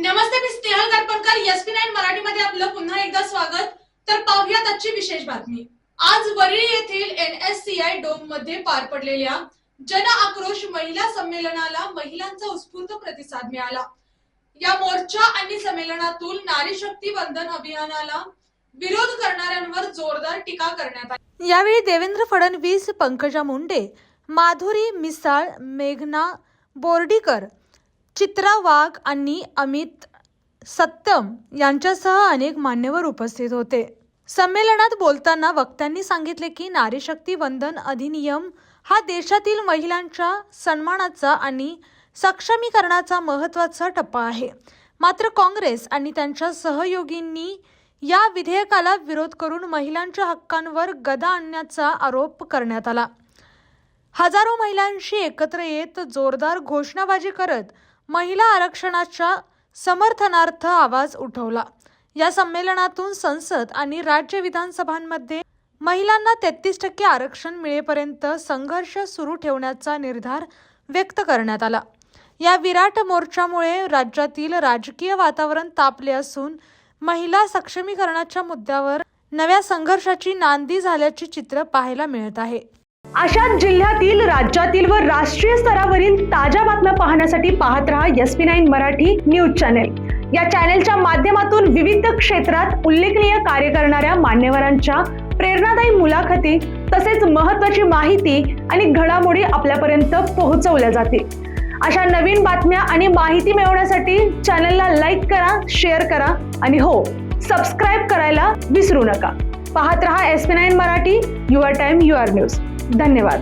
नमस्ते, मी Snehal गारपणकर. SP9 मराठीमध्ये आपलं पुन्हा एकदा स्वागत. तर पाहूयात आजची विशेष बातमी. आज वरळी येथील NSCI डोम मध्ये पार पडलेल्या जन आक्रोश महिला संमेलनाला महिलांचा उत्स्फूर्त प्रतिसाद मिळाला. या मोर्चा आणि संमेलनातून नारी शक्ती वंदन अभियानाला विरोध करणाऱ्यांवर जोरदार टीका करण्यात आली. यावेळी देवेंद्र फडणवीस, पंकजा मुंडे, माधुरी मिसाळ, मेघना बोर्डीकर, चित्रा वाघ आणि अमित सत्यम यांच्यासह अनेक मान्यवर उपस्थित होते. संमेलनात बोलताना वक्त्यांनी सांगितले की नारी शक्ती वंदन अधिनियम हा देशातील महिलांच्या सन्मानाचा आणि सक्षमीकरणाचा महत्त्वाचा टप्पा आहे. मात्र काँग्रेस आणि त्यांच्या सहयोगींनी या विधेयकाला विरोध करून महिलांच्या हक्कांवर गदा आणण्याचा आरोप करण्यात आला. हजारो महिलांशी एकत्र येत जोरदार घोषणाबाजी करत महिला आरक्षणाच्या समर्थनार्थ आवाज उठवला. या संमेलनातून संसद आणि राज्य विधानसभांमध्ये महिलांना 33% आरक्षण मिळेपर्यंत संघर्ष सुरू ठेवण्याचा निर्धार व्यक्त करण्यात आला. या विराट मोर्चामुळे राज्यातील राजकीय वातावरण तापले असून महिला सक्षमीकरणाच्या मुद्द्यावर नव्या संघर्षाची नांदी झाल्याचे चित्र पाहायला मिळत आहे. अशाच जिल्ह्यातील, राज्यातील व राष्ट्रीय स्तरावरील ताज्या बातम्या पाहण्यासाठी पाहत रहा SP9 मराठी न्यूज चॅनेल. या चॅनेलच्या माध्यमातून विविध क्षेत्रात उल्लेखनीय कार्य करणाऱ्या मान्यवरांच्या प्रेरणादायी मुलाखती तसेच महत्त्वाची माहिती आणि घडामोडी आपल्यापर्यंत पोहोचवल्या जातील. अशा नवीन बातम्या आणि माहिती मिळवण्यासाठी चॅनेलला लाईक करा, शेअर करा आणि हो, सबस्क्राईब करायला विसरू नका. पाहत रहा SP9 Marathi, your time your news. धन्यवाद.